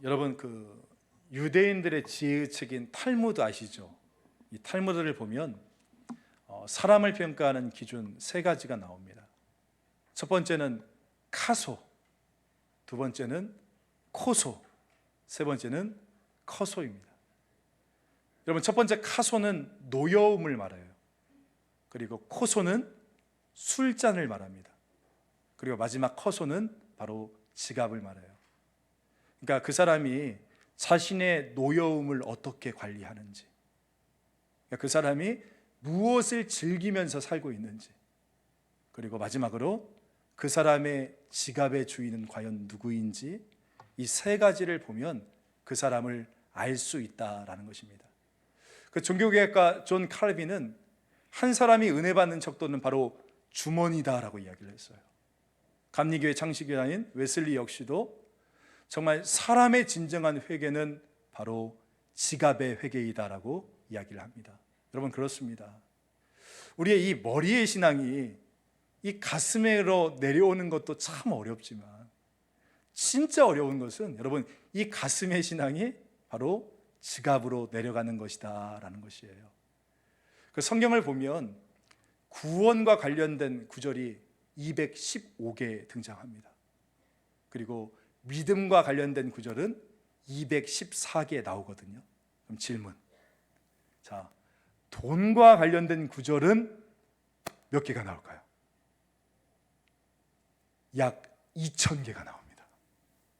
여러분 유대인들의 지혜책인 탈무드 아시죠? 이 탈무드를 보면 사람을 평가하는 기준 세 가지가 나옵니다. 첫 번째는 카소, 두 번째는 코소, 세 번째는 커소입니다. 여러분, 첫 번째 카소는 노여움을 말해요. 그리고 코소는 술잔을 말합니다. 그리고 마지막 커소는 바로 지갑을 말해요. 그러니까 그 사람이 자신의 노여움을 어떻게 관리하는지, 그러니까 그 사람이 무엇을 즐기면서 살고 있는지, 그리고 마지막으로 그 사람의 지갑의 주인은 과연 누구인지, 이 세 가지를 보면 그 사람을 알 수 있다라는 것입니다. 그 종교개혁가 존 칼빈은 한 사람이 은혜 받는 척도는 바로 주머니다라고 이야기를 했어요. 감리교회 창시교사인 웨슬리 역시도 정말 사람의 진정한 회개는 바로 지갑의 회개이다라고 이야기를 합니다. 여러분, 그렇습니다. 우리의 이 머리의 신앙이 이 가슴으로 내려오는 것도 참 어렵지만 진짜 어려운 것은 여러분, 이 가슴의 신앙이 바로 지갑으로 내려가는 것이다 라는 것이에요. 그 성경을 보면 구원과 관련된 구절이 215개 등장합니다. 그리고 믿음과 관련된 구절은 214개 나오거든요. 그럼 질문, 자, 돈과 관련된 구절은 몇 개가 나올까요? 약 2000개가 나옵니다.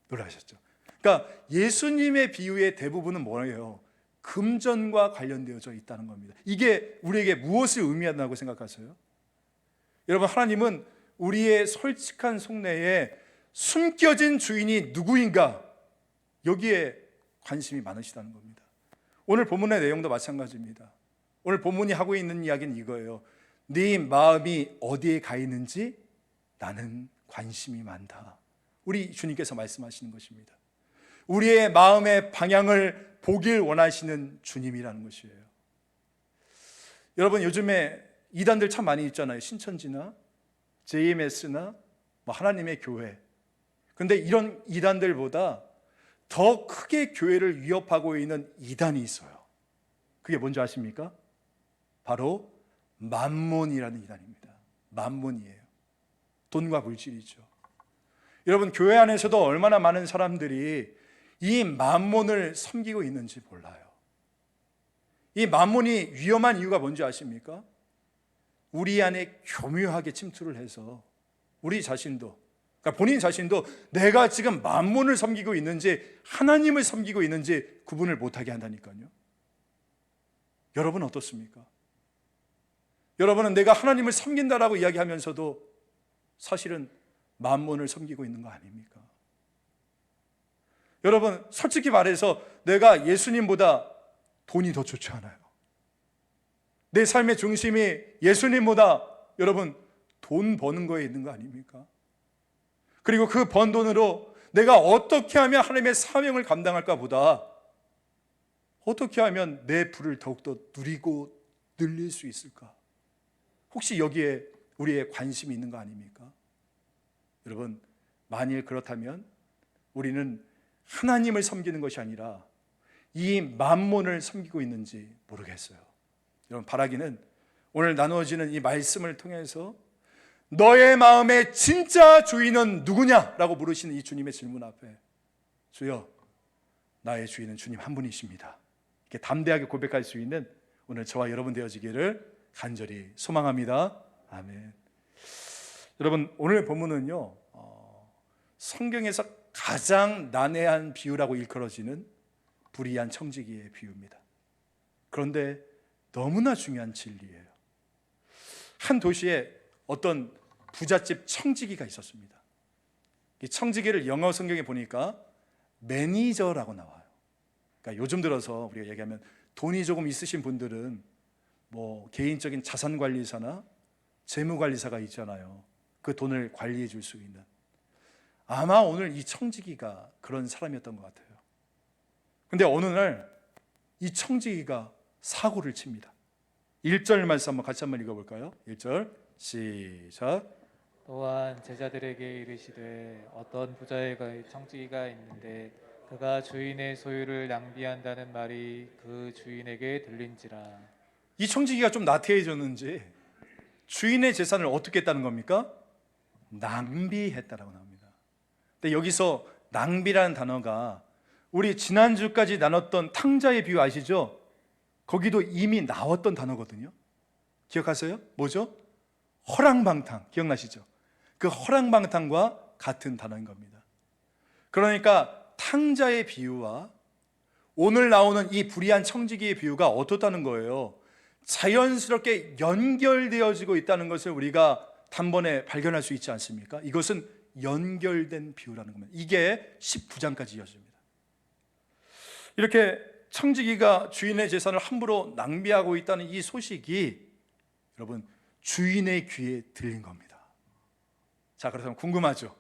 놀라셨죠? 그러니까 예수님의 비유의 대부분은 뭐예요? 금전과 관련되어져 있다는 겁니다. 이게 우리에게 무엇을 의미한다고 생각하세요? 여러분, 하나님은 우리의 솔직한 속내에 숨겨진 주인이 누구인가, 여기에 관심이 많으시다는 겁니다. 오늘 본문의 내용도 마찬가지입니다. 오늘 본문이 하고 있는 이야기는 이거예요. 네 마음이 어디에 가 있는지 나는 관심이 많다. 우리 주님께서 말씀하시는 것입니다. 우리의 마음의 방향을 보길 원하시는 주님이라는 것이에요. 여러분, 요즘에 이단들 참 많이 있잖아요. 신천지나 JMS나 하나님의 교회. 근데 이런 이단들보다 더 크게 교회를 위협하고 있는 이단이 있어요. 그게 뭔지 아십니까? 바로 만몬이라는 이단입니다. 만몬이에요. 돈과 물질이죠. 여러분, 교회 안에서도 얼마나 많은 사람들이 이 만몬을 섬기고 있는지 몰라요. 이 만몬이 위험한 이유가 뭔지 아십니까? 우리 안에 교묘하게 침투를 해서 우리 자신도, 그러니까 본인 자신도 내가 지금 만몬을 섬기고 있는지 하나님을 섬기고 있는지 구분을 못하게 한다니까요. 여러분 어떻습니까? 여러분은 내가 하나님을 섬긴다라고 이야기하면서도 사실은 만몬을 섬기고 있는 거 아닙니까? 여러분, 솔직히 말해서 내가 예수님보다 돈이 더 좋지 않아요. 내 삶의 중심이 예수님보다 여러분 돈 버는 거에 있는 거 아닙니까? 그리고 그 번 돈으로 내가 어떻게 하면 하나님의 사명을 감당할까 보다 어떻게 하면 내 부를 더욱더 누리고 늘릴 수 있을까? 혹시 여기에 우리의 관심이 있는 거 아닙니까? 여러분, 만일 그렇다면 우리는 하나님을 섬기는 것이 아니라 이 만몬을 섬기고 있는지 모르겠어요. 여러분, 바라기는 오늘 나누어지는 이 말씀을 통해서 너의 마음의 진짜 주인은 누구냐라고 물으시는 이 주님의 질문 앞에 주여, 나의 주인은 주님 한 분이십니다, 이렇게 담대하게 고백할 수 있는 오늘 저와 여러분 되어지기를 간절히 소망합니다. 아멘. 여러분, 오늘 본문은요, 성경에서 가장 난해한 비유라고 일컬어지는 불의한 청지기의 비유입니다. 그런데 너무나 중요한 진리예요. 한 도시에 어떤 부잣집 청지기가 있었습니다. 이 청지기를 영어 성경에 보니까 매니저라고 나와요. 그러니까 요즘 들어서 우리가 얘기하면 돈이 조금 있으신 분들은 개인적인 자산관리사나 재무관리사가 있잖아요. 그 돈을 관리해 줄 수 있는. 아마 오늘 이 청지기가 그런 사람이었던 것 같아요. 근데 어느 날 이 청지기가 사고를 칩니다. 1절 말씀 같이 한번 읽어볼까요? 1절 시작. 또한 제자들에게 이르시되 어떤 부자의 청지기가 있는데 그가 주인의 소유를 낭비한다는 말이 그 주인에게 들린지라. 이 청지기가 좀 나태해졌는지 주인의 재산을 어떻게 했다는 겁니까? 낭비했다라고 나옵니다. 근데 여기서 낭비라는 단어가 우리 지난주까지 나눴던 탕자의 비유 아시죠? 거기도 이미 나왔던 단어거든요. 기억하세요? 뭐죠? 허랑방탕. 기억나시죠? 그 허랑방탕과 같은 단어인 겁니다. 그러니까 탕자의 비유와 오늘 나오는 이 불의한 청지기의 비유가 어떻다는 거예요? 자연스럽게 연결되어지고 있다는 것을 우리가 단번에 발견할 수 있지 않습니까? 이것은 연결된 비유라는 겁니다. 이게 19장까지 이어집니다. 이렇게 청지기가 주인의 재산을 함부로 낭비하고 있다는 이 소식이 여러분 주인의 귀에 들린 겁니다. 자, 그렇다면 궁금하죠?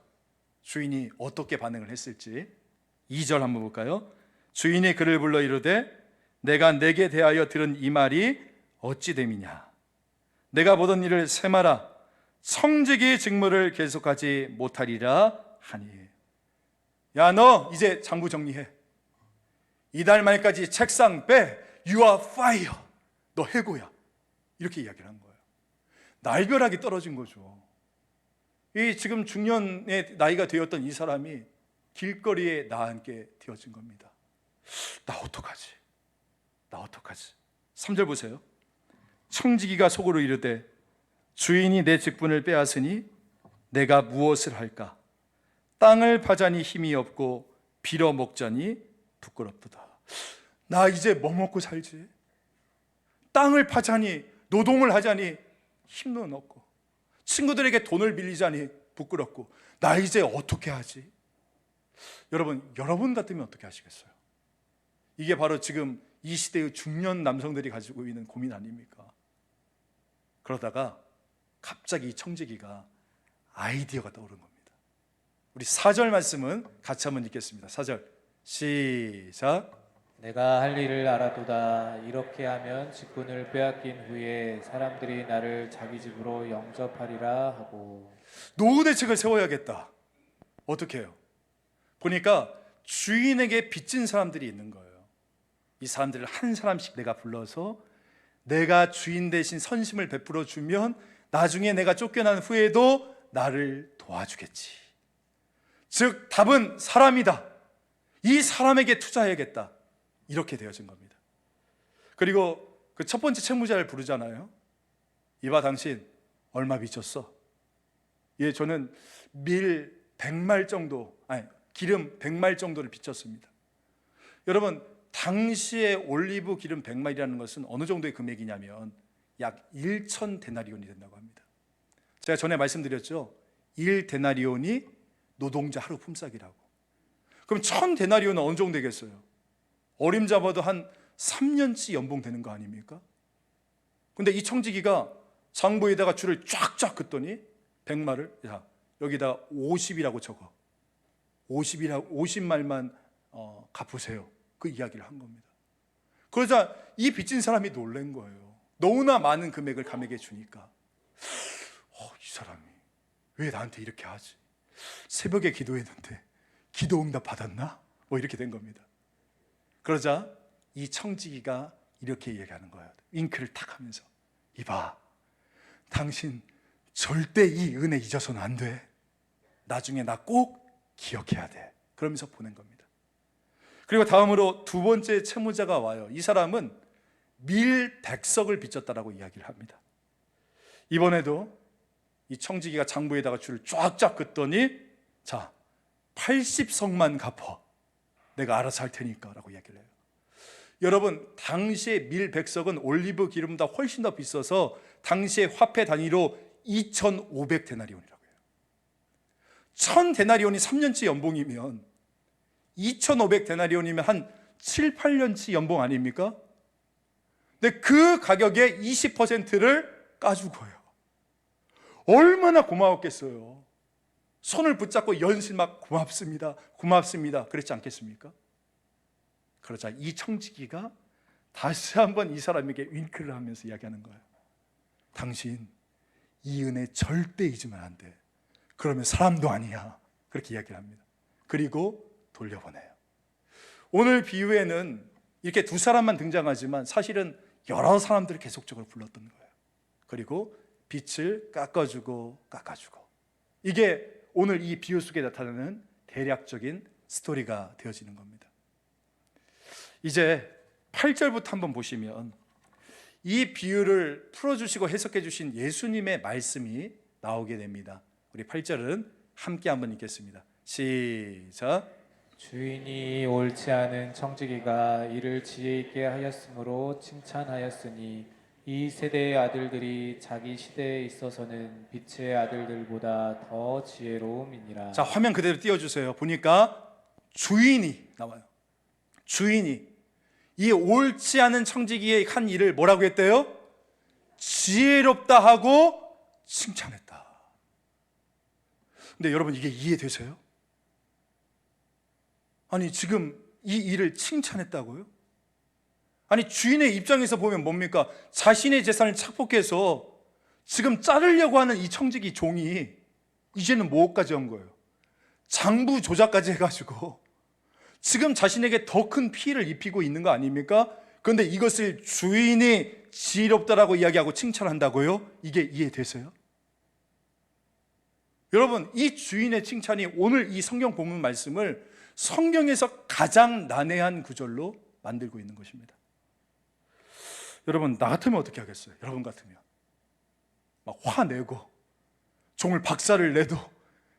주인이 어떻게 반응을 했을지 2절 한번 볼까요? 주인이 그를 불러 이르되 내가 내게 대하여 들은 이 말이 어찌 됨이냐? 내가 보던 일을 세마라. 청지기 직무를 계속하지 못하리라 하니. 야, 너 이제 장부 정리해. 이달 말까지 책상 빼. You are fire. 너 해고야. 이렇게 이야기를 한 거예요. 날벼락이 떨어진 거죠. 이 지금 중년의 나이가 되었던 이 사람이 길거리에 나와 함께 되어진 겁니다. 나 어떡하지? 나 어떡하지? 3절 보세요. 청지기가 속으로 이르되 주인이 내 직분을 빼앗으니 내가 무엇을 할까? 땅을 파자니 힘이 없고 빌어 먹자니 부끄럽도다. 나 이제 뭐 먹고 살지? 땅을 파자니 노동을 하자니 힘도 없고 친구들에게 돈을 빌리자니 부끄럽고 나 이제 어떻게 하지? 여러분 같으면 어떻게 하시겠어요? 이게 바로 지금 이 시대의 중년 남성들이 가지고 있는 고민 아닙니까? 그러다가 갑자기 이 청지기가 아이디어가 떠오른 겁니다. 우리 4절 말씀은 같이 한번 읽겠습니다. 4절 시작. 내가 할 일을 알아도다. 이렇게 하면 직분을 빼앗긴 후에 사람들이 나를 자기 집으로 영접하리라 하고. 노후 대책을 세워야겠다. 어떻게 해요? 보니까 주인에게 빚진 사람들이 있는 거예요. 이 사람들을 한 사람씩 내가 불러서 내가 주인 대신 선심을 베풀어 주면 나중에 내가 쫓겨난 후에도 나를 도와주겠지. 즉 답은 사람이다. 이 사람에게 투자해야겠다. 이렇게 되어진 겁니다. 그리고 그 첫 번째 채무자를 부르잖아요. 이봐 당신 얼마 빚졌어? 예, 저는 밀 100말 정도, 기름 100말 정도를 빚졌습니다. 여러분 당시에 올리브 기름 100마리라는 것은 어느 정도의 금액이냐면 약 1,000데나리온이 된다고 합니다. 제가 전에 말씀드렸죠. 1데나리온이 노동자 하루 품삯이라고. 그럼 1,000데나리온은 어느 정도 되겠어요? 어림잡아도 한 3년치 연봉 되는 거 아닙니까? 근데 이 청지기가 장부에다가 줄을 쫙쫙 긋더니 100말을 야 여기다 50이라고 적어. 50말만 갚으세요. 그 이야기를 한 겁니다. 그러자 이 빚진 사람이 놀란 거예요. 너무나 많은 금액을 감액해 주니까 이 사람이 왜 나한테 이렇게 하지? 새벽에 기도했는데 기도 응답 받았나? 뭐 이렇게 된 겁니다. 그러자 이 청지기가 이렇게 얘기하는 거예요. 윙크를 탁 하면서 이봐 당신 절대 이 은혜 잊어서는 안 돼. 나중에 나 꼭 기억해야 돼. 그러면서 보낸 겁니다. 그리고 다음으로 두 번째 채무자가 와요. 이 사람은 밀 100석을 빚졌다라고 이야기를 합니다. 이번에도 이 청지기가 장부에다가 줄을 쫙쫙 긋더니 자 80석만 갚아. 내가 알아서 할 테니까 라고 이야기를 해요. 여러분 당시에 밀 100석은 올리브 기름보다 훨씬 더 비싸서 당시에 화폐 단위로 2,500데나리온이라고 해요. 1,000데나리온이 3년치 연봉이면 2,500데나리온이면 한 7, 8년치 연봉 아닙니까? 근데 그 가격의 20%를 까주고요. 얼마나 고마웠겠어요. 손을 붙잡고 연신 막 고맙습니다. 고맙습니다. 그랬지 않겠습니까? 그러자 이 청지기가 다시 한번 이 사람에게 윙크를 하면서 이야기하는 거예요. 당신 이 은혜 절대 잊으면 안 돼. 그러면 사람도 아니야. 그렇게 이야기를 합니다. 그리고 돌려보내요. 오늘 비유에는 이렇게 두 사람만 등장하지만 사실은 여러 사람들을 계속적으로 불렀던 거예요. 그리고 빛을 깎아주고 이게 오늘 이 비유 속에 나타나는 대략적인 스토리가 되어지는 겁니다. 이제 8절부터 한번 보시면 이 비유를 풀어주시고 해석해 주신 예수님의 말씀이 나오게 됩니다. 우리 8절은 함께 한번 읽겠습니다. 시작. 주인이 옳지 않은 청지기가 이를 지혜 있게 하였으므로 칭찬하였으니 이 세대의 아들들이 자기 시대에 있어서는 빛의 아들들보다 더 지혜로움이니라. 자, 화면 그대로 띄워주세요. 보니까 주인이 나와요. 주인이 이 옳지 않은 청지기의 한 일을 뭐라고 했대요? 지혜롭다 하고 칭찬했다. 근데 여러분, 이게 이해되세요? 아니, 지금 이 일을 칭찬했다고요? 아니, 주인의 입장에서 보면 뭡니까? 자신의 재산을 착복해서 지금 자르려고 하는 이 청지기 종이 이제는 뭐까지 한 거예요? 장부 조작까지 해가지고 지금 자신에게 더 큰 피해를 입히고 있는 거 아닙니까? 그런데 이것을 주인이 지혜롭다라고 이야기하고 칭찬한다고요? 이게 이해되세요? 여러분, 이 주인의 칭찬이 오늘 이 성경 본문 말씀을 성경에서 가장 난해한 구절로 만들고 있는 것입니다. 여러분, 나 같으면 어떻게 하겠어요? 여러분 같으면 막 화내고 종을 박살을 내도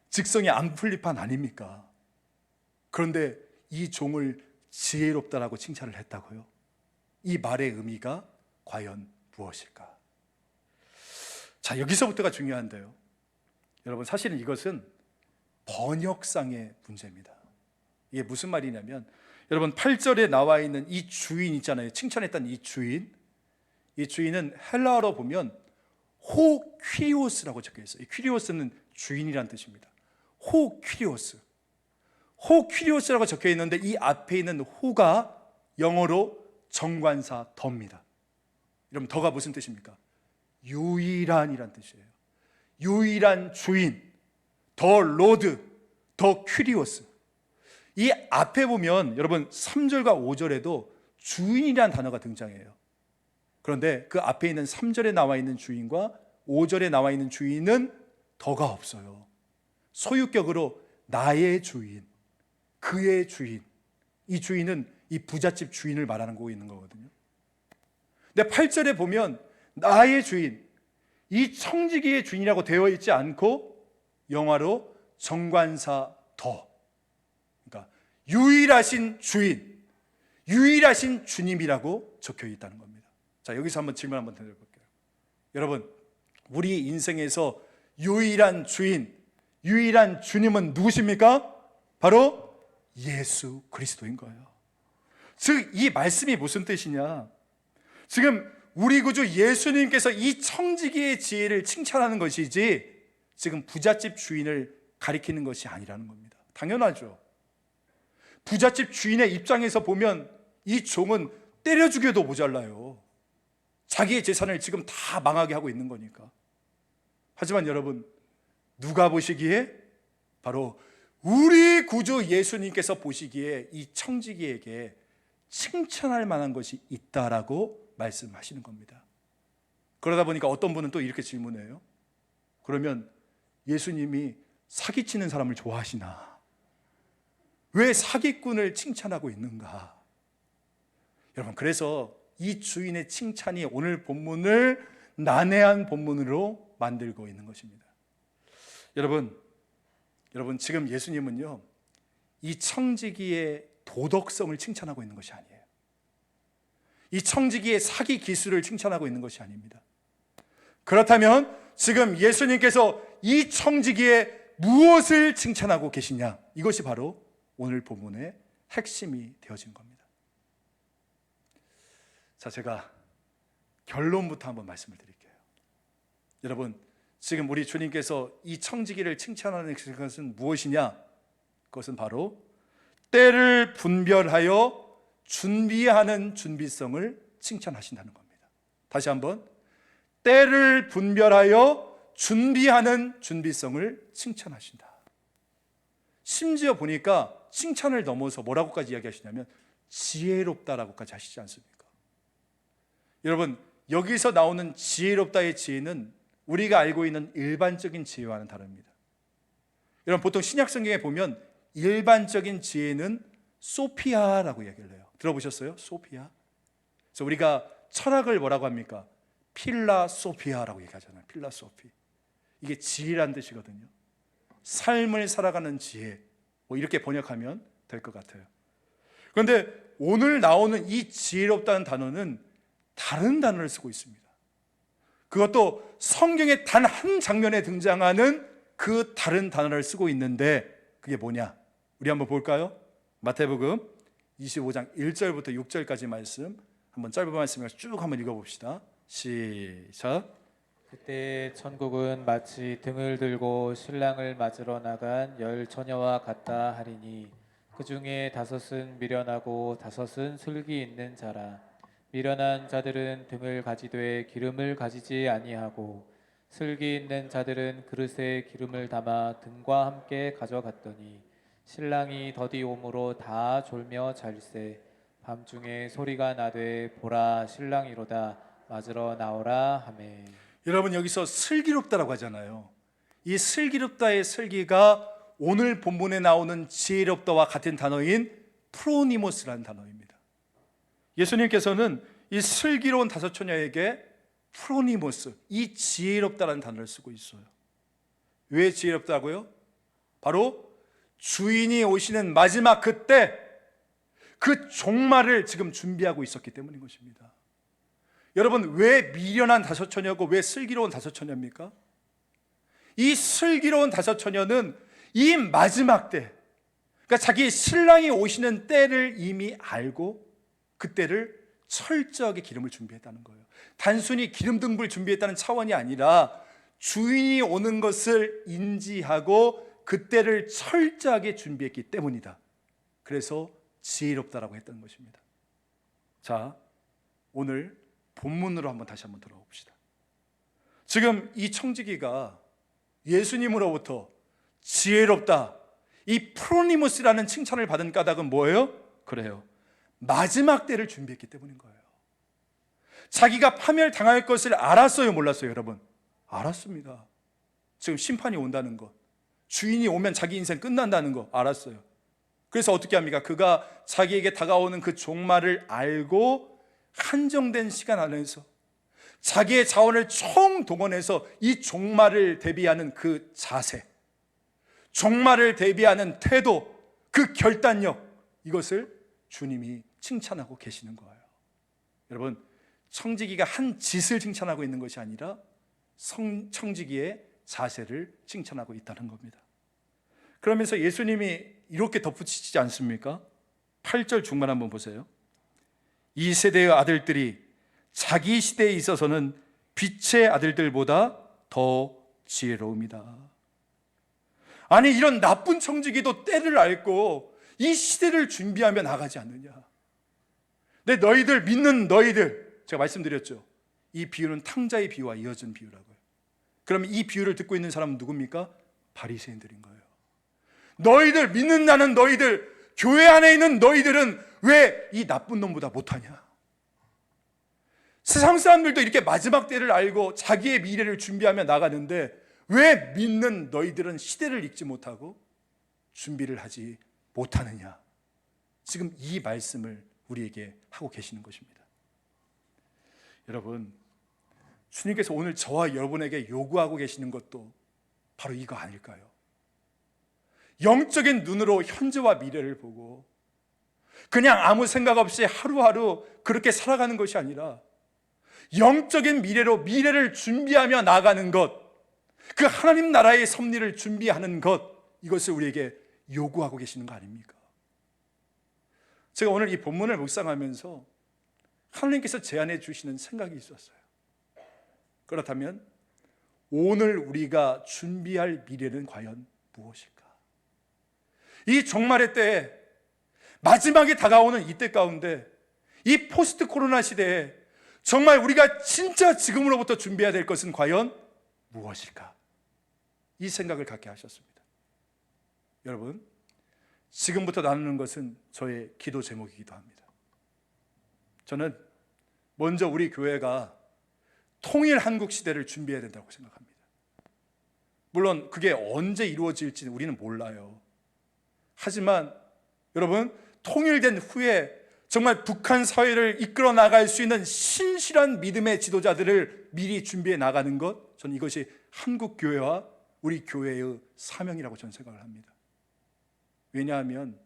직성이 안 풀릴 판 아닙니까? 그런데 이 종을 지혜롭다라고 칭찬을 했다고요? 이 말의 의미가 과연 무엇일까? 자, 여기서부터가 중요한데요. 여러분, 사실은 이것은 번역상의 문제입니다. 이게 무슨 말이냐면, 여러분 8절에 나와 있는 이 주인 있잖아요. 칭찬했던 이 주인은 헬라어로 보면 호퀴리오스라고 적혀 있어요. 이 퀴리오스는 주인이란 뜻입니다. 호퀴리오스라고 적혀 있는데 이 앞에 있는 호가 영어로 정관사 더입니다. 여러분, 더가 무슨 뜻입니까? 유일한이란 뜻이에요. 유일한 주인, 더 로드, 더 퀴리오스. 이 앞에 보면 여러분 3절과 5절에도 주인이라는 단어가 등장해요. 그런데 그 앞에 있는 3절에 나와 있는 주인과 5절에 나와 있는 주인은 더가 없어요. 소유격으로 나의 주인, 그의 주인. 이 주인은 이 부잣집 주인을 말하는 거고 있는 거거든요. 근데 8절에 보면 나의 주인, 이 청지기의 주인이라고 되어 있지 않고 영어로 정관사 더, 그러니까 유일하신 주인, 유일하신 주님이라고 적혀 있다는 겁니다. 자, 여기서 한번 질문 한번 드려볼게요. 여러분, 우리 인생에서 유일한 주인, 유일한 주님은 누구십니까? 바로 예수 그리스도인 거예요. 즉, 이 말씀이 무슨 뜻이냐? 지금 우리 구주 예수님께서 이 청지기의 지혜를 칭찬하는 것이지 지금 부잣집 주인을 가리키는 것이 아니라는 겁니다. 당연하죠. 부잣집 주인의 입장에서 보면 이 종은 때려 죽여도 모자라요. 자기의 재산을 지금 다 망하게 하고 있는 거니까. 하지만 여러분, 누가 보시기에? 바로 우리 구주 예수님께서 보시기에 이 청지기에게 칭찬할 만한 것이 있다라고 말씀하시는 겁니다. 그러다 보니까 어떤 분은 또 이렇게 질문해요. 그러면 예수님이 사기치는 사람을 좋아하시나? 왜 사기꾼을 칭찬하고 있는가? 여러분, 그래서 이 주인의 칭찬이 오늘 본문을 난해한 본문으로 만들고 있는 것입니다. 여러분 지금 예수님은요, 이 청지기의 도덕성을 칭찬하고 있는 것이 아니에요. 이 청지기의 사기 기술을 칭찬하고 있는 것이 아닙니다. 그렇다면 지금 예수님께서 이 청지기의 무엇을 칭찬하고 계시냐? 이것이 바로 오늘 본문의 핵심이 되어진 겁니다. 자, 제가 결론부터 한번 말씀을 드릴게요. 여러분, 지금 우리 주님께서 이 청지기를 칭찬하는 것은 무엇이냐? 그것은 바로 때를 분별하여 준비하는 준비성을 칭찬하신다는 겁니다. 다시 한번, 때를 분별하여 준비하는 준비성을 칭찬하신다. 심지어 보니까 칭찬을 넘어서 뭐라고까지 이야기하시냐면 지혜롭다라고까지 하시지 않습니까? 여러분, 여기서 나오는 지혜롭다의 지혜는 우리가 알고 있는 일반적인 지혜와는 다릅니다. 여러분, 보통 신약 성경에 보면 일반적인 지혜는 소피아라고 얘기를 해요. 들어보셨어요? 소피아. 그래서 우리가 철학을 뭐라고 합니까? 필라소피아라고 얘기하잖아요. 필라소피. 이게 지혜란 뜻이거든요. 삶을 살아가는 지혜, 뭐 이렇게 번역하면 될 것 같아요. 그런데 오늘 나오는 이 지혜롭다는 단어는 다른 단어를 쓰고 있습니다. 그것도 성경의 단 한 장면에 등장하는 그 다른 단어를 쓰고 있는데 그게 뭐냐? 우리 한번 볼까요? 마태복음 25장 1절부터 6절까지 말씀, 한번 짧은 말씀을 쭉 한번 읽어봅시다. 시작. 그때 천국은 마치 등을 들고 신랑을 맞으러 나간 10 처녀와 같다 하리니 그 중에 5은 미련하고 5은 슬기 있는 자라. 미련한 자들은 등을 가지되 기름을 가지지 아니하고 슬기 있는 자들은 그릇에 기름을 담아 등과 함께 가져갔더니 신랑이 더디 오므로 다 졸며 잘세. 밤중에 소리가 나되 보라 신랑이로다 맞으러 나오라 하매. 여러분, 여기서 슬기롭다라고 하잖아요. 이 슬기롭다의 슬기가 오늘 본문에 나오는 지혜롭다와 같은 단어인 프로니모스라는 단어입니다. 예수님께서는 이 슬기로운 5 처녀에게 프로니모스, 이 지혜롭다라는 단어를 쓰고 있어요. 왜 지혜롭다고요? 바로 주인이 오시는 마지막 그때 그 종말을 지금 준비하고 있었기 때문인 것입니다. 여러분, 왜 미련한 5 처녀고 왜 슬기로운 5 처녀입니까? 이 슬기로운 5 처녀는 이 마지막 때, 그러니까 자기 신랑이 오시는 때를 이미 알고 그때를 철저하게 기름을 준비했다는 거예요. 단순히 기름 등불 준비했다는 차원이 아니라 주인이 오는 것을 인지하고 그때를 철저하게 준비했기 때문이다. 그래서 지혜롭다라고 했던 것입니다. 자, 오늘 본문으로 한번 다시 한번 돌아가 봅시다. 지금 이 청지기가 예수님으로부터 지혜롭다, 이 프로니모스라는 칭찬을 받은 까닭은 뭐예요? 그래요, 마지막 때를 준비했기 때문인 거예요. 자기가 파멸당할 것을 알았어요, 몰랐어요? 여러분, 알았습니다. 지금 심판이 온다는 것, 주인이 오면 자기 인생 끝난다는 거 알았어요. 그래서 어떻게 합니까? 그가 자기에게 다가오는 그 종말을 알고 한정된 시간 안에서 자기의 자원을 총동원해서 이 종말을 대비하는 그 자세, 종말을 대비하는 태도, 그 결단력, 이것을 주님이 칭찬하고 계시는 거예요. 여러분, 청지기가 한 짓을 칭찬하고 있는 것이 아니라 청지기의 자세를 칭찬하고 있다는 겁니다. 그러면서 예수님이 이렇게 덧붙이지 않습니까? 8절 중반 한번 보세요. 이 세대의 아들들이 자기 시대에 있어서는 빛의 아들들보다 더 지혜로움이다. 아니, 이런 나쁜 청지기도 때를 알고 이 시대를 준비하며 나가지 않느냐. 근데 너희들, 믿는 너희들, 제가 말씀드렸죠, 이 비유는 탕자의 비유와 이어진 비유라고요. 그럼 이 비유를 듣고 있는 사람은 누굽니까? 바리새인들인 거예요. 너희들, 믿는다는 너희들, 교회 안에 있는 너희들은 왜 이 나쁜 놈보다 못하냐? 세상 사람들도 이렇게 마지막 때를 알고 자기의 미래를 준비하며 나가는데 왜 믿는 너희들은 시대를 읽지 못하고 준비를 하지 못하느냐? 지금 이 말씀을 우리에게 하고 계시는 것입니다. 여러분, 주님께서 오늘 저와 여러분에게 요구하고 계시는 것도 바로 이거 아닐까요? 영적인 눈으로 현재와 미래를 보고 그냥 아무 생각 없이 하루하루 그렇게 살아가는 것이 아니라 영적인 미래로 미래를 준비하며 나가는 것, 그 하나님 나라의 섭리를 준비하는 것, 이것을 우리에게 요구하고 계시는 거 아닙니까? 제가 오늘 이 본문을 묵상하면서 하나님께서 제안해 주시는 생각이 있었어요. 그렇다면 오늘 우리가 준비할 미래는 과연 무엇일까? 이 종말의 때에, 마지막에 다가오는 이때 가운데, 이 포스트 코로나 시대에 정말 우리가 진짜 지금으로부터 준비해야 될 것은 과연 무엇일까? 이 생각을 갖게 하셨습니다. 여러분, 지금부터 나누는 것은 저의 기도 제목이기도 합니다. 저는 먼저 우리 교회가 통일 한국 시대를 준비해야 된다고 생각합니다. 물론 그게 언제 이루어질지는 우리는 몰라요. 하지만 여러분, 통일된 후에 정말 북한 사회를 이끌어 나갈 수 있는 신실한 믿음의 지도자들을 미리 준비해 나가는 것, 저는 이것이 한국 교회와 우리 교회의 사명이라고 저는 생각을 합니다. 왜냐하면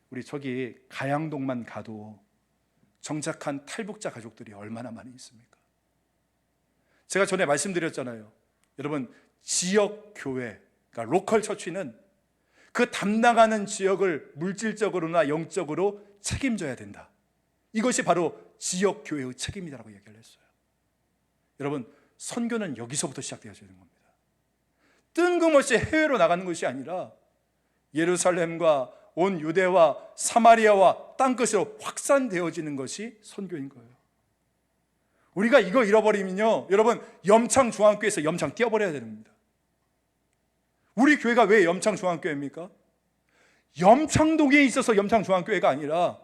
우리 저기 가양동만 가도 정착한 탈북자 가족들이 얼마나 많이 있습니까? 제가 전에 말씀드렸잖아요. 여러분, 지역 교회, 그러니까 로컬 처치는 그 담당하는 지역을 물질적으로나 영적으로 책임져야 된다. 이것이 바로 지역 교회의 책임이라고 얘기를 했어요. 여러분, 선교는 여기서부터 시작되어야 되는 겁니다. 뜬금없이 해외로 나가는 것이 아니라 예루살렘과 온 유대와 사마리아와 땅끝으로 확산되어지는 것이 선교인 거예요. 우리가 이거 잃어버리면요, 여러분, 염창중앙교회에서 염창 띄워버려야 되는 겁니다. 우리 교회가 왜 염창중앙교회입니까? 염창동에 있어서 염창중앙교회가 아니라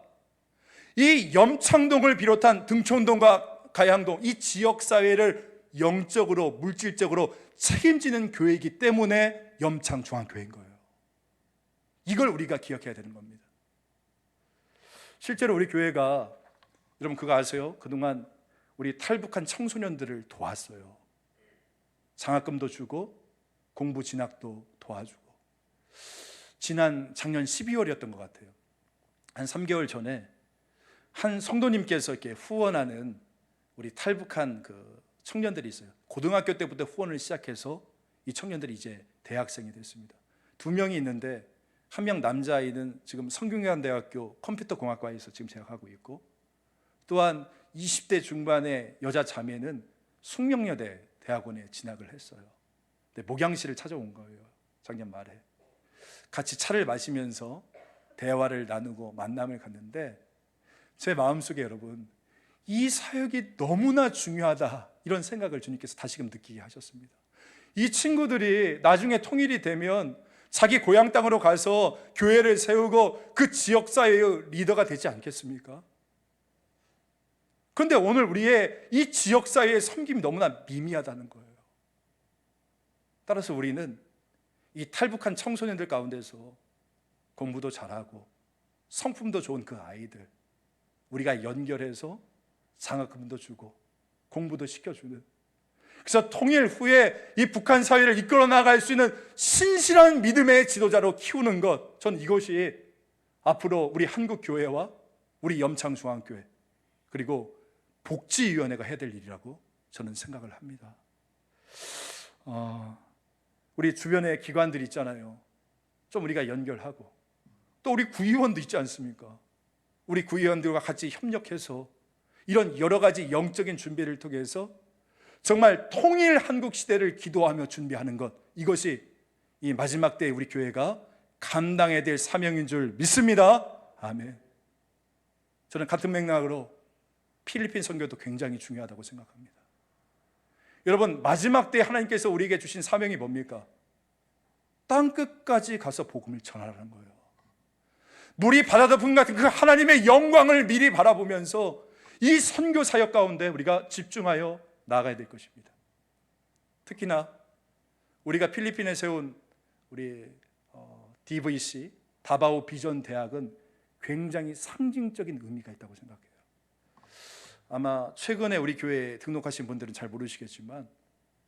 이 염창동을 비롯한 등촌동과 가양동, 이 지역사회를 영적으로 물질적으로 책임지는 교회이기 때문에 염창중앙교회인 거예요. 이걸 우리가 기억해야 되는 겁니다. 실제로 우리 교회가, 여러분 그거 아세요? 그동안 우리 탈북한 청소년들을 도왔어요. 장학금도 주고 공부 진학도 도와주고. 작년 12월이었던 것 같아요. 한 3개월 전에 한 성도님께서 이렇게 후원하는 우리 탈북한 그 청년들이 있어요. 고등학교 때부터 후원을 시작해서 이 청년들이 이제 대학생이 됐습니다. 2명이 있는데, 한 명 남자아이는 지금 성균관대학교 컴퓨터공학과에서 지금 재학하고 있고, 또한 20대 중반의 여자 자매는 숙명여대 대학원에 진학을 했어요. 근데 목양실을 찾아온 거예요. 작년 말에 같이 차를 마시면서 대화를 나누고 만남을 갖는데, 제 마음속에 여러분, 이 사역이 너무나 중요하다, 이런 생각을 주님께서 다시금 느끼게 하셨습니다. 이 친구들이 나중에 통일이 되면 자기 고향 땅으로 가서 교회를 세우고 그 지역사회의 리더가 되지 않겠습니까? 그런데 오늘 우리의 이 지역사회의 섬김이 너무나 미미하다는 거예요. 따라서 우리는 이 탈북한 청소년들 가운데서 공부도 잘하고 성품도 좋은 그 아이들, 우리가 연결해서 장학금도 주고 공부도 시켜주는, 그래서 통일 후에 이 북한 사회를 이끌어 나갈 수 있는 신실한 믿음의 지도자로 키우는 것, 전 이것이 앞으로 우리 한국교회와 우리 염창중앙교회 그리고 복지위원회가 해야 될 일이라고 저는 생각을 합니다. 우리 주변에 기관들 있잖아요. 좀 우리가 연결하고, 또 우리 구의원도 있지 않습니까? 우리 구의원들과 같이 협력해서 이런 여러 가지 영적인 준비를 통해서 정말 통일 한국 시대를 기도하며 준비하는 것, 이것이 이 마지막 때에 우리 교회가 감당해야 될 사명인 줄 믿습니다. 아멘. 저는 같은 맥락으로 필리핀 선교도 굉장히 중요하다고 생각합니다. 여러분, 마지막 때에 하나님께서 우리에게 주신 사명이 뭡니까? 땅끝까지 가서 복음을 전하라는 거예요. 물이 바다덮음 같은 그 하나님의 영광을 미리 바라보면서 이 선교 사역 가운데 우리가 집중하여 나아가야 될 것입니다. 특히나 우리가 필리핀에 세운 우리 DVC 다바오 비전 대학은 굉장히 상징적인 의미가 있다고 생각해요. 아마 최근에 우리 교회에 등록하신 분들은 잘 모르시겠지만,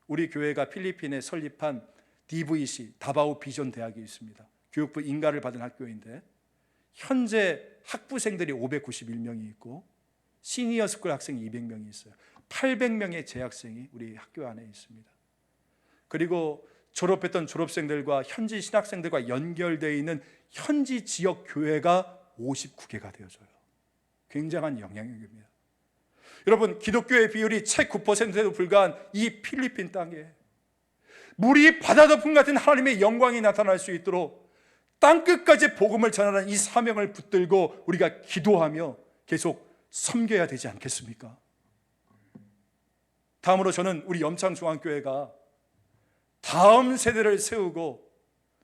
우리 교회가 필리핀에 설립한 DVC 다바오 비전 대학이 있습니다. 교육부 인가를 받은 학교인데, 현재 학부생들이 591명이 있고 시니어 스쿨 학생이 200명이 있어요. 800명의 재학생이 우리 학교 안에 있습니다. 그리고 졸업했던 졸업생들과 현지 신학생들과 연결되어 있는 현지 지역 교회가 59개가 되어져요. 굉장한 영향력입니다. 여러분, 기독교의 비율이 채 9%에도 불과한 이 필리핀 땅에 물이 바다덮음 같은 하나님의 영광이 나타날 수 있도록 땅끝까지 복음을 전하는 이 사명을 붙들고 우리가 기도하며 계속 섬겨야 되지 않겠습니까? 다음으로 저는 우리 염창중앙교회가 다음 세대를 세우고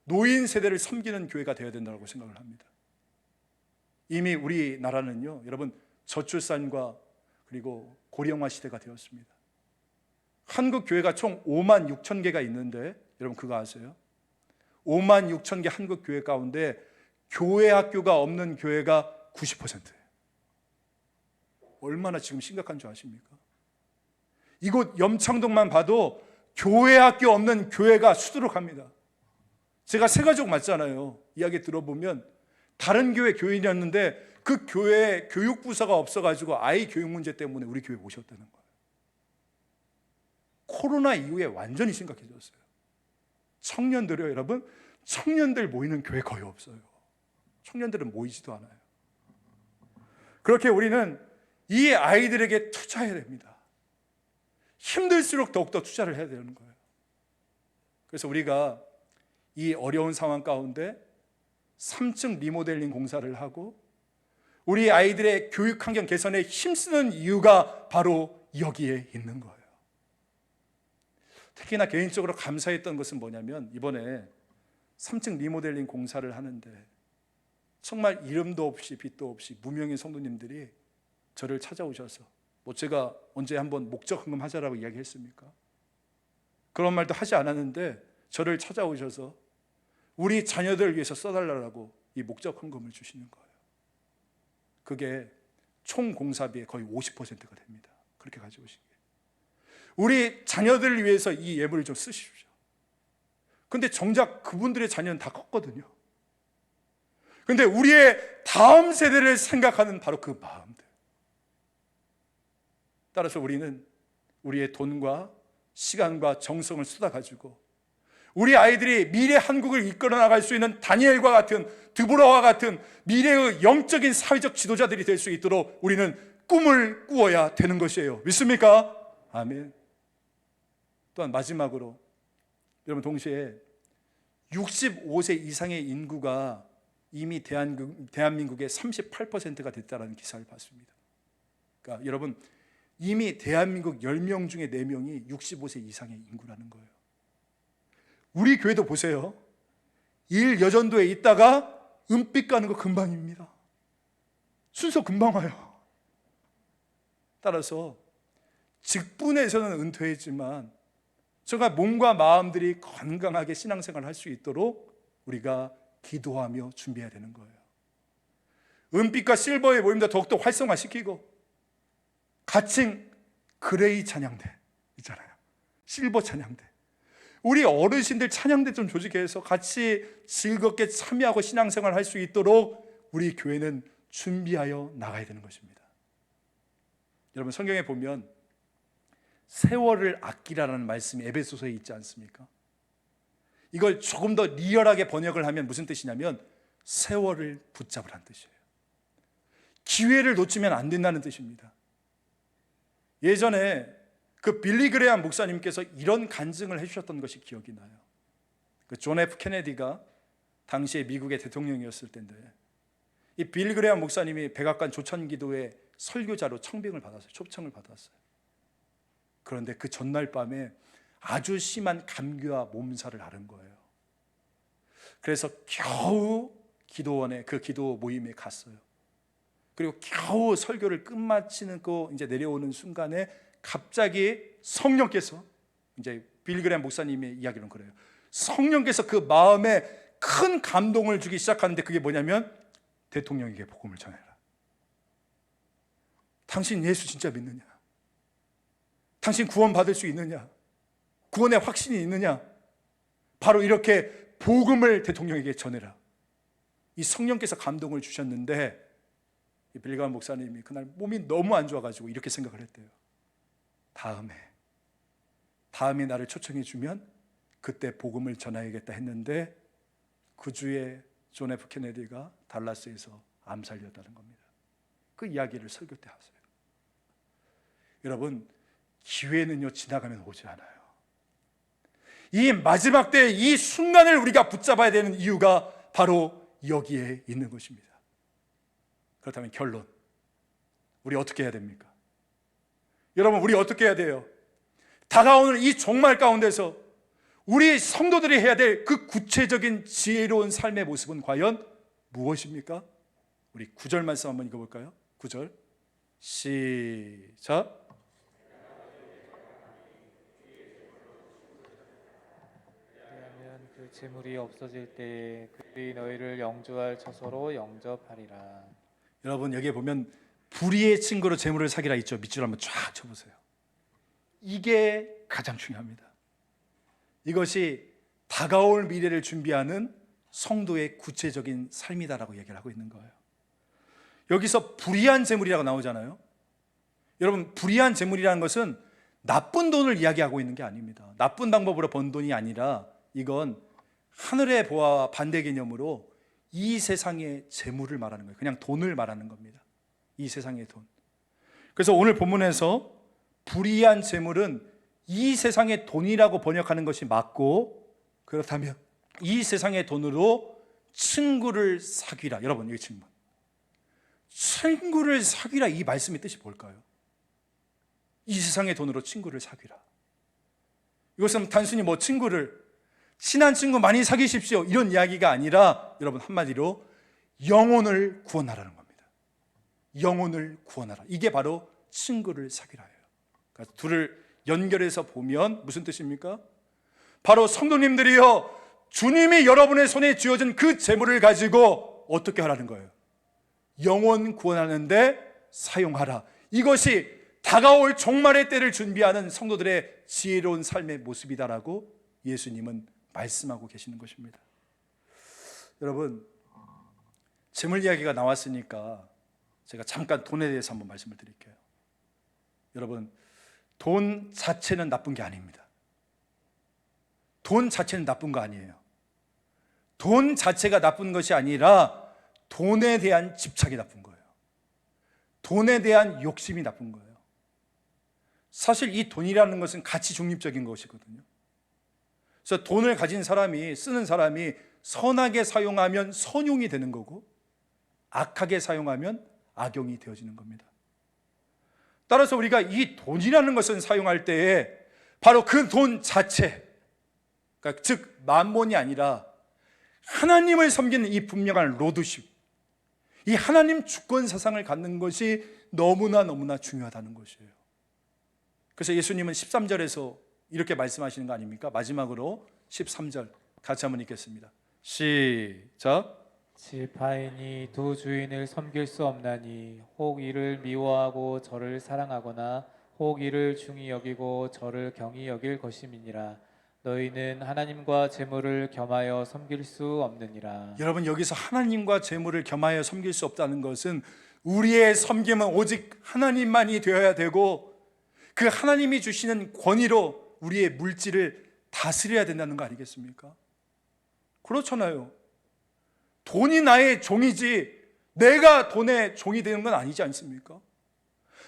노인 세대를 섬기는 교회가 되어야 된다고 생각을 합니다. 이미 우리나라는요, 여러분, 저출산과 그리고 고령화 시대가 되었습니다. 한국 교회가 총 5만 6천 개가 있는데 여러분 그거 아세요? 5만 6천 개 한국 교회 가운데 교회 학교가 없는 교회가 90%예요. 얼마나 지금 심각한 줄 아십니까? 이곳 염창동만 봐도 교회 학교 없는 교회가 수두룩합니다. 제가 새가족 맞잖아요. 이야기 들어보면 다른 교회 교인이었는데 그 교회에 교육부서가 없어가지고 아이 교육 문제 때문에 우리 교회 오셨다는 거예요. 코로나 이후에 완전히 심각해졌어요. 청년들이요, 여러분, 청년들 모이는 교회 거의 없어요. 청년들은 모이지도 않아요. 그렇게 우리는 이 아이들에게 투자해야 됩니다. 힘들수록 더욱더 투자를 해야 되는 거예요. 그래서 우리가 이 어려운 상황 가운데 3층 리모델링 공사를 하고 우리 아이들의 교육 환경 개선에 힘쓰는 이유가 바로 여기에 있는 거예요. 특히나 개인적으로 감사했던 것은 뭐냐면 이번에 3층 리모델링 공사를 하는데 정말 이름도 없이 빛도 없이 무명의 성도님들이 저를 찾아오셔서 뭐 제가 언제 한번 목적 헌금 하자라고 이야기했습니까? 그런 말도 하지 않았는데 저를 찾아오셔서 우리 자녀들 위해서 써달라고 이 목적 헌금을 주시는 거예요. 그게 총 공사비의 거의 50%가 됩니다. 그렇게 가져오신 게. 우리 자녀들을 위해서 이 예물을 좀 쓰십시오. 근데 정작 그분들의 자녀는 다 컸거든요. 근데 우리의 다음 세대를 생각하는 바로 그 마음들. 따라서 우리는 우리의 돈과 시간과 정성을 쏟아가지고 우리 아이들이 미래 한국을 이끌어 나갈 수 있는 다니엘과 같은, 드보라와 같은 미래의 영적인 사회적 지도자들이 될 수 있도록 우리는 꿈을 꾸어야 되는 것이에요. 믿습니까? 아멘. 또한 마지막으로 여러분, 동시에 65세 이상의 인구가 이미 대한민국의 38%가 됐다는 기사를 봤습니다. 그러니까 여러분, 이미 대한민국 10명 중에 4명이 65세 이상의 인구라는 거예요. 우리 교회도 보세요. 일 여전도에 있다가 은빛 가는 거 금방입니다. 순서 금방 와요. 따라서 직분에서는 은퇴했지만 제가 몸과 마음들이 건강하게 신앙생활을 할 수 있도록 우리가 기도하며 준비해야 되는 거예요. 은빛과 실버의 모임도 더욱더 활성화시키고 가칭 그레이 찬양대 있잖아요. 실버 찬양대. 우리 어르신들 찬양대 좀 조직해서 같이 즐겁게 참여하고 신앙생활을 할 수 있도록 우리 교회는 준비하여 나가야 되는 것입니다. 여러분, 성경에 보면 세월을 아끼라는 말씀이 에베소서에 있지 않습니까? 이걸 조금 더 리얼하게 번역을 하면 무슨 뜻이냐면 세월을 붙잡으라는 뜻이에요. 기회를 놓치면 안 된다는 뜻입니다. 예전에 그 빌리 그레이엄 목사님께서 이런 간증을 해주셨던 것이 기억이 나요. 그 존 F 케네디가 당시에 미국의 대통령이었을 때인데 이 빌리 그레이엄 목사님이 백악관 조천기도회 설교자로 청빙을 받았어요. 초청을 받았어요. 그런데 그 전날 밤에 아주 심한 감기와 몸살을 앓은 거예요. 그래서 겨우 기도원에 그 기도 모임에 갔어요. 그리고 겨우 설교를 끝마치는 거 이제 내려오는 순간에 갑자기 성령께서, 이제 빌리 그레이엄 목사님의 이야기는 그래요. 성령께서 그 마음에 큰 감동을 주기 시작하는데 그게 뭐냐면 대통령에게 복음을 전해라. 당신 예수 진짜 믿느냐? 당신 구원 받을 수 있느냐? 구원의 확신이 있느냐? 바로 이렇게 복음을 대통령에게 전해라. 이 성령께서 감동을 주셨는데 이 빌리 그레이엄 목사님이 그날 몸이 너무 안 좋아가지고 이렇게 생각을 했대요. 다음에 나를 초청해 주면 그때 복음을 전해야겠다 했는데 그 주에 존 F 케네디가 달라스에서 암살되었다는 겁니다. 그 이야기를 설교 때 하세요. 여러분, 기회는요 지나가면 오지 않아요. 이 마지막 때 이 순간을 우리가 붙잡아야 되는 이유가 바로 여기에 있는 것입니다. 그렇다면 결론, 우리 어떻게 해야 됩니까? 여러분, 우리 어떻게 해야 돼요? 다가오는 이 종말 가운데서 우리 성도들이 해야 될 그 구체적인 지혜로운 삶의 모습은 과연 무엇입니까? 우리 9절 말씀 한번 읽어볼까요? 9절 시작. 왜냐하면 그 재물이 없어질 때에 그들이 너희를 영주할 처소로 영접하리라. 여러분 여기에 보면 불의의 친구로 재물을 사귀라 있죠. 밑줄 한번 쫙 쳐보세요. 이게 가장 중요합니다. 이것이 다가올 미래를 준비하는 성도의 구체적인 삶이다라고 얘기를 하고 있는 거예요. 여기서 불의한 재물이라고 나오잖아요. 여러분 불의한 재물이라는 것은 나쁜 돈을 이야기하고 있는 게 아닙니다. 나쁜 방법으로 번 돈이 아니라 이건 하늘의 보아와 반대 개념으로 이 세상의 재물을 말하는 거예요. 그냥 돈을 말하는 겁니다. 이 세상의 돈. 그래서 오늘 본문에서 불의한 재물은 이 세상의 돈이라고 번역하는 것이 맞고, 그렇다면 이 세상의 돈으로 친구를 사귀라. 여러분 여기 친구를 사귀라, 이 말씀의 뜻이 뭘까요? 이 세상의 돈으로 친구를 사귀라. 이것은 단순히 친한 친구 많이 사귀십시오 이런 이야기가 아니라 여러분 한마디로 영혼을 구원하라는 겁니다. 영혼을 구원하라. 이게 바로 친구를 사귀라예요. 그러니까 둘을 연결해서 보면 무슨 뜻입니까? 바로 성도님들이요, 주님이 여러분의 손에 쥐어진 그 재물을 가지고 어떻게 하라는 거예요? 영혼 구원하는데 사용하라. 이것이 다가올 종말의 때를 준비하는 성도들의 지혜로운 삶의 모습이다라고 예수님은 말씀하고 계시는 것입니다. 여러분 재물 이야기가 나왔으니까 제가 잠깐 돈에 대해서 한번 말씀을 드릴게요. 여러분 돈 자체는 나쁜 게 아닙니다. 돈 자체는 나쁜 거 아니에요. 돈 자체가 나쁜 것이 아니라 돈에 대한 집착이 나쁜 거예요. 돈에 대한 욕심이 나쁜 거예요. 사실 이 돈이라는 것은 가치 중립적인 것이거든요. 그래서 돈을 가진 사람이, 쓰는 사람이 선하게 사용하면 선용이 되는 거고 악하게 사용하면 악용이 되어지는 겁니다. 따라서 우리가 이 돈이라는 것을 사용할 때에 바로 그 돈 자체, 그러니까 즉 만몬이 아니라 하나님을 섬기는 이 분명한 로드십, 이 하나님 주권 사상을 갖는 것이 너무나 중요하다는 것이에요. 그래서 예수님은 13절에서 이렇게 말씀하시는 거 아닙니까? 마지막으로 13절 같이 한번 읽겠습니다. 시작. 지파인이 두 주인을 섬길 수 없나니 혹 이를 미워하고 저를 사랑하거나 혹 이를 중히 여기고 저를 경히 여길 것임이니라. 너희는 하나님과 재물을 겸하여 섬길 수 없느니라. 여러분 여기서 하나님과 재물을 겸하여 섬길 수 없다는 것은 우리의 섬김은 오직 하나님만이 되어야 되고 그 하나님이 주시는 권위로 우리의 물질을 다스려야 된다는 거 아니겠습니까? 그렇잖아요. 돈이 나의 종이지 내가 돈의 종이 되는 건 아니지 않습니까?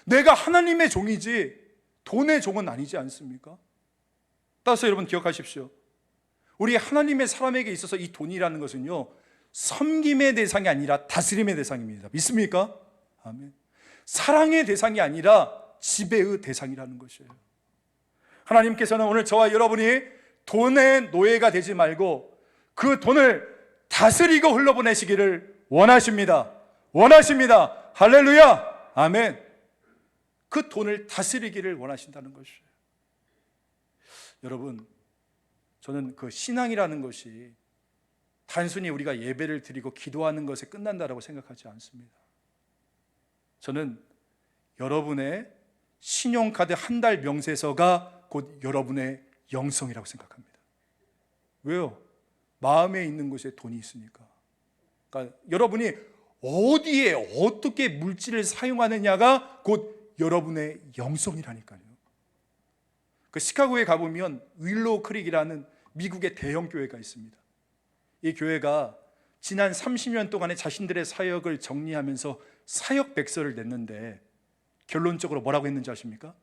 내가 하나님의 종이지 돈의 종은 아니지 않습니까? 따라서 여러분 기억하십시오. 우리 하나님의 사람에게 있어서 이 돈이라는 것은요, 섬김의 대상이 아니라 다스림의 대상입니다. 믿습니까? 아멘. 사랑의 대상이 아니라 지배의 대상이라는 것이에요. 하나님께서는 오늘 저와 여러분이 돈의 노예가 되지 말고 그 돈을 다스리고 흘러보내시기를 원하십니다. 할렐루야. 아멘. 그 돈을 다스리기를 원하신다는 것이에요. 여러분, 저는 그 신앙이라는 것이 단순히 우리가 예배를 드리고 기도하는 것에 끝난다라고 생각하지 않습니다. 저는 여러분의 신용카드 한 달 명세서가 곧 여러분의 영성이라고 생각합니다. 왜요? 마음에 있는 곳에 돈이 있으니까. 그러니까 여러분이 어디에 어떻게 물질을 사용하느냐가 곧 여러분의 영성이라니까요. 그 시카고에 가보면 윌로우 크릭이라는 미국의 대형 교회가 있습니다. 이 교회가 지난 30년 동안의 자신들의 사역을 정리하면서 사역 백서를 냈는데 결론적으로 뭐라고 했는지 아십니까?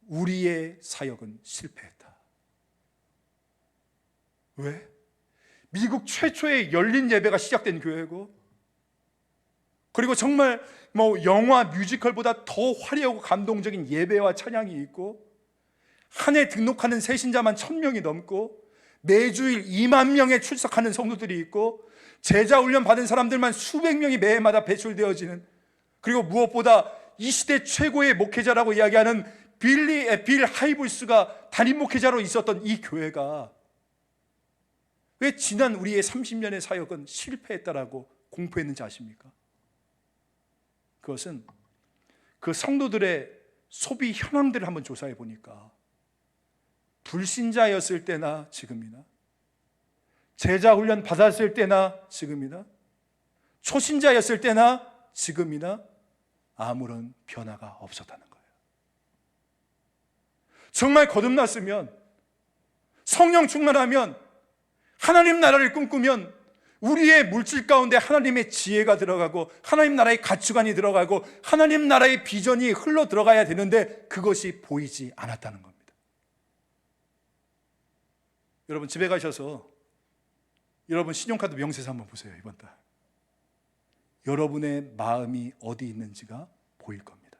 우리의 사역은 실패했다. 왜? 미국 최초의 열린 예배가 시작된 교회고, 그리고 정말 영화 뮤지컬보다 더 화려하고 감동적인 예배와 찬양이 있고, 한 해 등록하는 새신자만 1000명이 넘고 매주일 2만 명에 출석하는 성도들이 있고, 제자 훈련 받은 사람들만 수백 명이 매해마다 배출되어지는, 그리고 무엇보다 이 시대 최고의 목회자라고 이야기하는 빌 하이블스가 담임 목회자로 있었던 이 교회가 왜 지난 우리의 30년의 사역은 실패했다라고 공포했는지 아십니까? 그것은 그 성도들의 소비 현황들을 한번 조사해 보니까 불신자였을 때나 지금이나, 제자 훈련 받았을 때나 지금이나, 초신자였을 때나 지금이나 아무런 변화가 없었다는 거예요. 정말 거듭났으면, 성령 충만하면, 하나님 나라를 꿈꾸면 우리의 물질 가운데 하나님의 지혜가 들어가고 하나님 나라의 가치관이 들어가고 하나님 나라의 비전이 흘러 들어가야 되는데 그것이 보이지 않았다는 겁니다. 여러분 집에 가셔서 여러분 신용카드 명세서 한번 보세요. 이번 달 여러분의 마음이 어디 있는지가 보일 겁니다.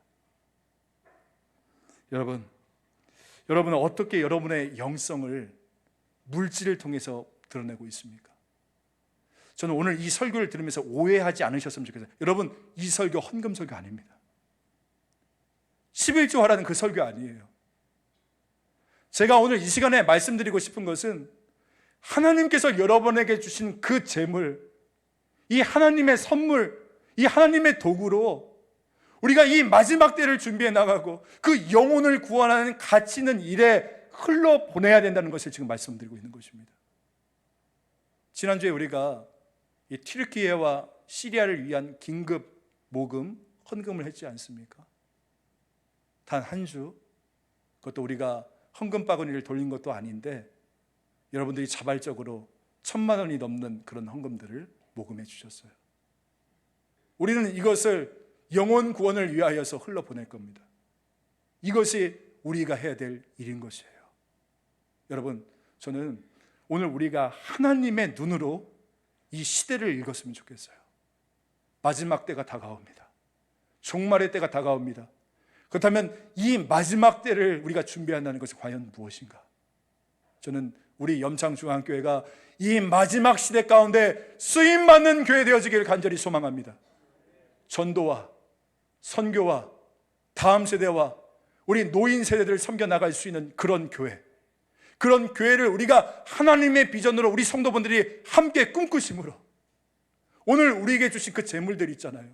여러분은 어떻게 여러분의 영성을 물질을 통해서 드러내고 있습니까? 저는 오늘 이 설교를 들으면서 오해하지 않으셨으면 좋겠어요. 여러분, 이 설교 헌금 설교 아닙니다. 11조 하라는 그 설교 아니에요. 제가 오늘 이 시간에 말씀드리고 싶은 것은 하나님께서 여러분에게 주신 그 재물, 이 하나님의 선물, 이 하나님의 도구로 우리가 이 마지막 때를 준비해 나가고 그 영혼을 구원하는 가치 있는 일에 흘러보내야 된다는 것을 지금 말씀드리고 있는 것입니다. 지난주에 우리가 이 튀르키예와 시리아를 위한 긴급 모금, 헌금을 했지 않습니까? 단 한 주, 그것도 우리가 헌금 바구니를 돌린 것도 아닌데 여러분들이 자발적으로 1,000만 원이 넘는 그런 헌금들을 모금해 주셨어요. 우리는 이것을 영혼 구원을 위하여서 흘러보낼 겁니다. 이것이 우리가 해야 될 일인 것이에요. 여러분, 저는 오늘 우리가 하나님의 눈으로 이 시대를 읽었으면 좋겠어요. 마지막 때가 다가옵니다. 종말의 때가 다가옵니다. 그렇다면 이 마지막 때를 우리가 준비한다는 것이 과연 무엇인가? 저는 우리 염창중앙교회가 이 마지막 시대 가운데 쓰임받는 교회 되어지기를 간절히 소망합니다. 전도와 선교와 다음 세대와 우리 노인 세대들을 섬겨나갈 수 있는 그런 교회, 그런 교회를 우리가 하나님의 비전으로 우리 성도분들이 함께 꿈꾸심으로 오늘 우리에게 주신 그 재물들 있잖아요.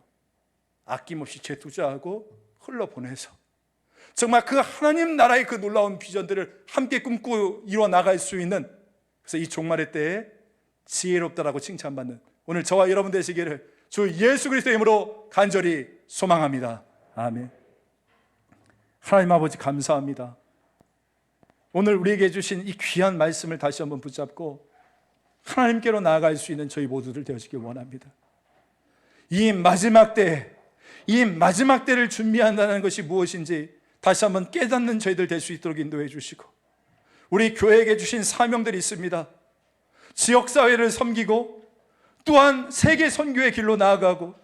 아낌없이 재투자하고 흘러보내서 정말 그 하나님 나라의 그 놀라운 비전들을 함께 꿈꾸고 이루어 나갈 수 있는, 그래서 이 종말의 때에 지혜롭다라고 칭찬받는 오늘 저와 여러분 되시기를 주 예수 그리스도의 이름으로 간절히 소망합니다. 아멘. 하나님 아버지 감사합니다. 오늘 우리에게 주신 이 귀한 말씀을 다시 한번 붙잡고 하나님께로 나아갈 수 있는 저희 모두들 되어지길 원합니다. 이 마지막 때를 준비한다는 것이 무엇인지 다시 한번 깨닫는 저희들 될 수 있도록 인도해 주시고, 우리 교회에게 주신 사명들이 있습니다. 지역사회를 섬기고 또한 세계 선교의 길로 나아가고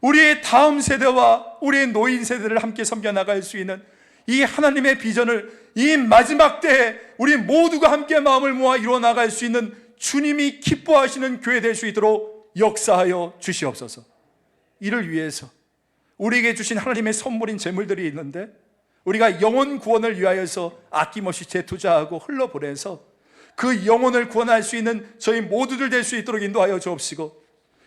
우리의 다음 세대와 우리의 노인 세대를 함께 섬겨 나갈 수 있는 이 하나님의 비전을 이 마지막 때에 우리 모두가 함께 마음을 모아 이루어 나갈 수 있는 주님이 기뻐하시는 교회 될 수 있도록 역사하여 주시옵소서. 이를 위해서 우리에게 주신 하나님의 선물인 재물들이 있는데 우리가 영혼 구원을 위하여서 아낌없이 재투자하고 흘러보내서 그 영혼을 구원할 수 있는 저희 모두들 될 수 있도록 인도하여 주옵시고,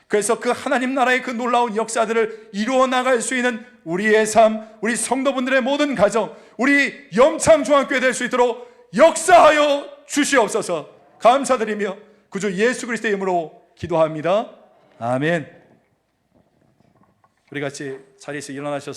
그래서 그 하나님 나라의 그 놀라운 역사들을 이루어 나갈 수 있는 우리의 삶, 우리 성도분들의 모든 가정, 우리 염창중앙교회 될 수 있도록 역사하여 주시옵소서. 감사드리며 구주 예수 그리스도의 이름으로 기도합니다. 아멘. 우리 같이 자리에서 일어나셔서